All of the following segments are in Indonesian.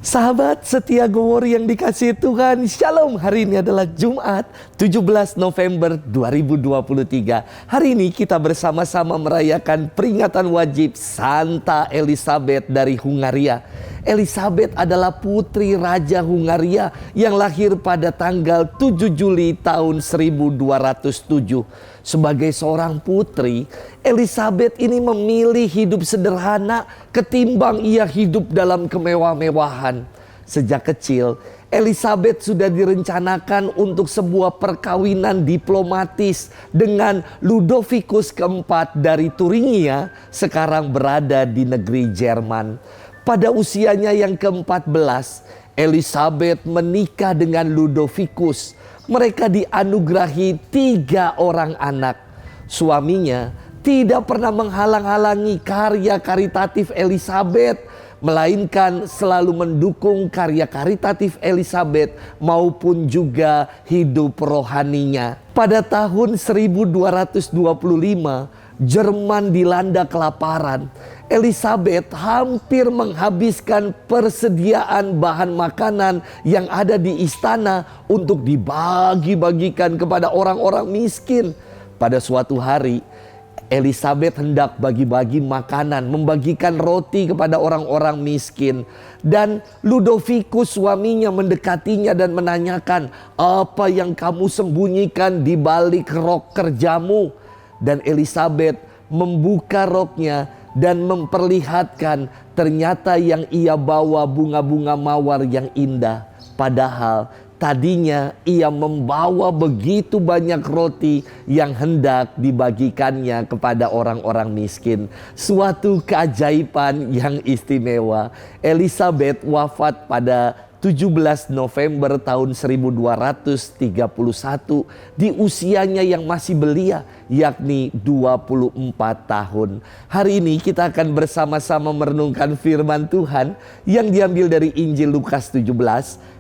Sahabat setia Gowori yang dikasihi Tuhan, Shalom. Hari ini adalah Jumat 17 November 2023. Hari ini kita bersama-sama merayakan peringatan wajib Santa Elizabeth dari Hungaria. Elizabeth adalah putri Raja Hungaria yang lahir pada tanggal 7 Juli tahun 1207. Sebagai seorang putri, Elizabeth ini memilih hidup sederhana ketimbang ia hidup dalam kemewah-mewahan. Sejak kecil, Elizabeth sudah direncanakan untuk sebuah perkawinan diplomatis dengan Ludovicus keempat dari Turingia, sekarang berada di negeri Jerman. Pada usianya yang ke-14, Elizabeth menikah dengan Ludovicus. Mereka dianugerahi 3 orang anak. Suaminya tidak pernah menghalang-halangi karya karitatif Elizabeth, melainkan selalu mendukung karya karitatif Elizabeth maupun juga hidup rohaninya. Pada tahun 1225, Jerman dilanda kelaparan. Elizabeth hampir menghabiskan persediaan bahan makanan yang ada di istana untuk dibagi-bagikan kepada orang-orang miskin. Pada suatu hari, Elizabeth hendak bagi-bagi makanan, membagikan roti kepada orang-orang miskin. Dan Ludovicus suaminya mendekatinya dan menanyakan, "Apa yang kamu sembunyikan di balik rok kerjamu?" Dan Elizabeth membuka roknya dan memperlihatkan ternyata yang ia bawa bunga-bunga mawar yang indah. Padahal tadinya ia membawa begitu banyak roti yang hendak dibagikannya kepada orang-orang miskin. Suatu keajaiban yang istimewa. Elizabeth wafat pada 17 November tahun 1231 di usianya yang masih belia, yakni 24 tahun. Hari ini kita akan bersama-sama merenungkan firman Tuhan yang diambil dari Injil Lukas 17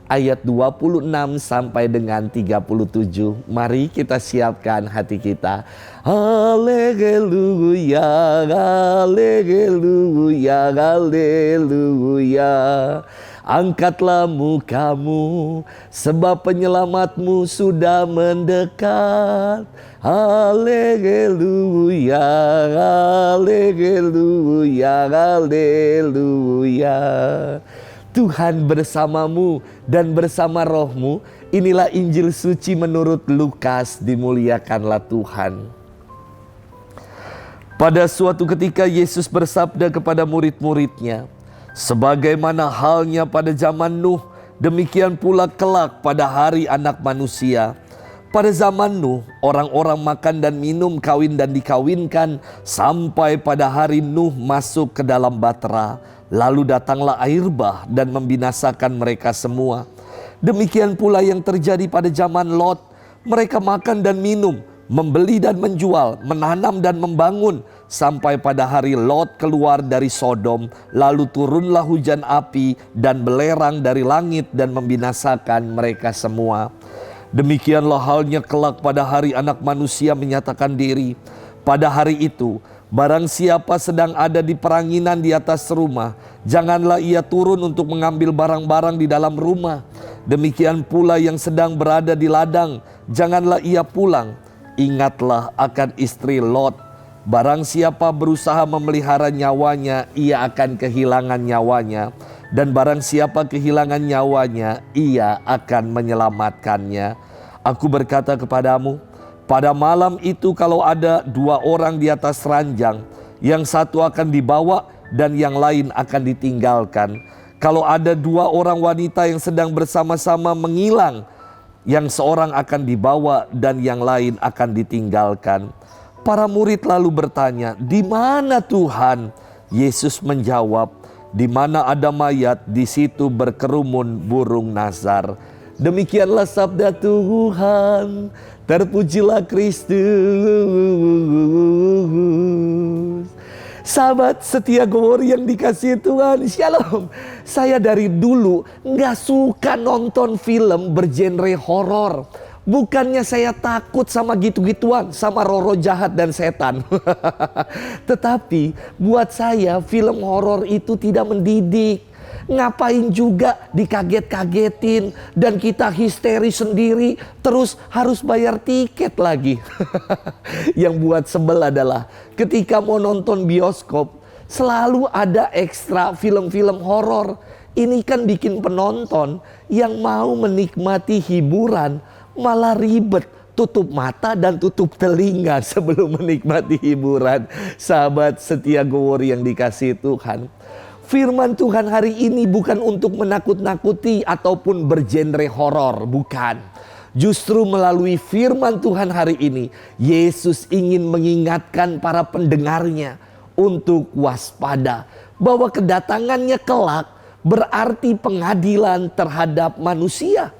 ayat 26 sampai dengan 37. Mari kita siapkan hati kita. Haleluya, haleluya, haleluya. Angkatlah mukamu, sebab penyelamatmu sudah mendekat. Haleluya, haleluya, haleluya. Tuhan bersamamu dan bersama rohmu. Inilah Injil suci menurut Lukas, dimuliakanlah Tuhan. Pada suatu ketika Yesus bersabda kepada murid-muridnya, "Sebagaimana halnya pada zaman Nuh, demikian pula kelak pada hari Anak Manusia. Pada zaman Nuh, orang-orang makan dan minum, kawin dan dikawinkan, sampai pada hari Nuh masuk ke dalam bahtera. Lalu datanglah air bah dan membinasakan mereka semua. Demikian pula yang terjadi pada zaman Lot. Mereka makan dan minum, membeli dan menjual, menanam dan membangun, sampai pada hari Lot keluar dari Sodom. Lalu turunlah hujan api dan belerang dari langit dan membinasakan mereka semua. Demikianlah halnya kelak pada hari Anak Manusia menyatakan diri. Pada hari itu, barang siapa sedang ada di peranginan di atas rumah, janganlah ia turun untuk mengambil barang-barang di dalam rumah. Demikian pula yang sedang berada di ladang, janganlah ia pulang. Ingatlah akan istri Lot. Barang siapa berusaha memelihara nyawanya, ia akan kehilangan nyawanya. Dan barang siapa kehilangan nyawanya, ia akan menyelamatkannya. Aku berkata kepadamu, pada malam itu kalau ada 2 orang di atas ranjang, yang satu akan dibawa dan yang lain akan ditinggalkan. Kalau ada 2 orang wanita yang sedang bersama-sama mengilang, yang seorang akan dibawa dan yang lain akan ditinggalkan." Para murid lalu bertanya, "Di mana Tuhan?" Yesus menjawab, "Di mana ada mayat, di situ berkerumun burung nazar." Demikianlah sabda Tuhan. Terpujilah Kristus. Sahabat setia Gowori yang dikasihi Tuhan, Shalom. Saya dari dulu gak suka nonton film bergenre horor. Bukannya saya takut sama gitu-gituan, sama roh jahat dan setan. Tetapi buat saya film horor itu tidak mendidik. Ngapain juga dikaget-kagetin dan kita histeris sendiri, terus harus bayar tiket lagi. Yang buat sebel adalah ketika mau nonton bioskop, selalu ada ekstra film-film horor. Ini kan bikin penonton yang mau menikmati hiburan malah ribet, tutup mata dan tutup telinga sebelum menikmati hiburan. Sahabat setia Gowori yang dikasihi Tuhan, firman Tuhan hari ini bukan untuk menakut-nakuti ataupun bergenre horor, bukan. Justru melalui firman Tuhan hari ini, Yesus ingin mengingatkan para pendengarnya untuk waspada bahwa kedatangannya kelak berarti pengadilan terhadap manusia.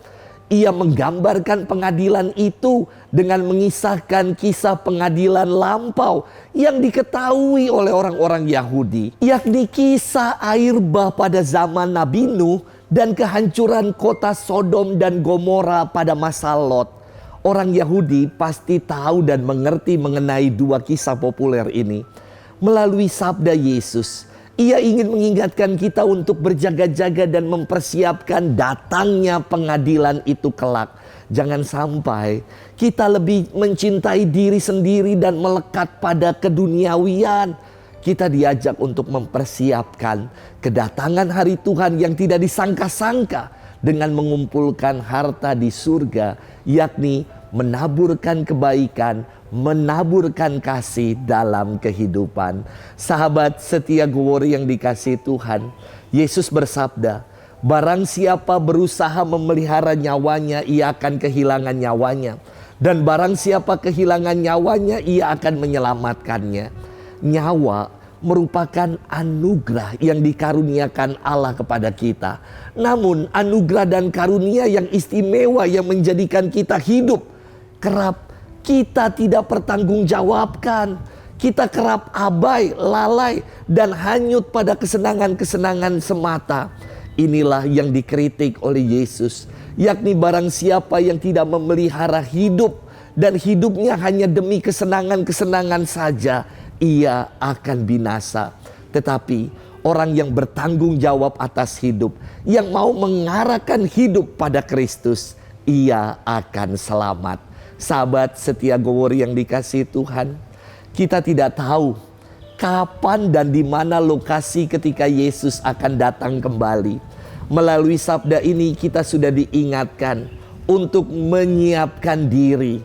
Ia menggambarkan pengadilan itu dengan mengisahkan kisah pengadilan lampau yang diketahui oleh orang-orang Yahudi, yakni kisah air bah pada zaman Nabi Nuh dan kehancuran kota Sodom dan Gomora pada masa Lot. Orang Yahudi pasti tahu dan mengerti mengenai dua kisah populer ini. Melalui sabda Yesus, Ia ingin mengingatkan kita untuk berjaga-jaga dan mempersiapkan datangnya pengadilan itu kelak. Jangan sampai kita lebih mencintai diri sendiri dan melekat pada keduniawian. Kita diajak untuk mempersiapkan kedatangan hari Tuhan yang tidak disangka-sangka dengan mengumpulkan harta di surga, yakni menaburkan kebaikan, menaburkan kasih dalam kehidupan. Sahabat setia Gowori yang dikasihi Tuhan, Yesus bersabda, barang siapa berusaha memelihara nyawanya, ia akan kehilangan nyawanya. Dan barang siapa kehilangan nyawanya, ia akan menyelamatkannya. Nyawa merupakan anugerah yang dikaruniakan Allah kepada kita. Namun anugerah dan karunia yang istimewa yang menjadikan kita hidup kerap kita tidak pertanggungjawabkan. Kita kerap abai, lalai, dan hanyut pada kesenangan-kesenangan semata. Inilah yang dikritik oleh Yesus, yakni barang siapa yang tidak memelihara hidup dan hidupnya hanya demi kesenangan-kesenangan saja, ia akan binasa. Tetapi orang yang bertanggung jawab atas hidup, yang mau mengarahkan hidup pada Kristus, ia akan selamat. Sahabat setia Gowori yang dikasihi Tuhan, kita tidak tahu kapan dan di mana lokasi ketika Yesus akan datang kembali. Melalui sabda ini kita sudah diingatkan untuk menyiapkan diri,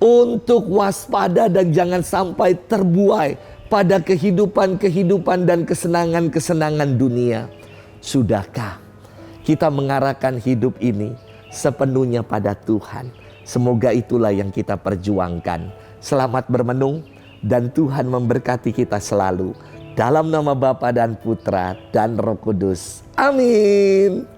untuk waspada dan jangan sampai terbuai pada kehidupan-kehidupan dan kesenangan-kesenangan dunia. Sudahkah kita mengarahkan hidup ini sepenuhnya pada Tuhan? Semoga itulah yang kita perjuangkan. Selamat bermenung dan Tuhan memberkati kita selalu. Dalam nama Bapa dan Putra dan Roh Kudus. Amin.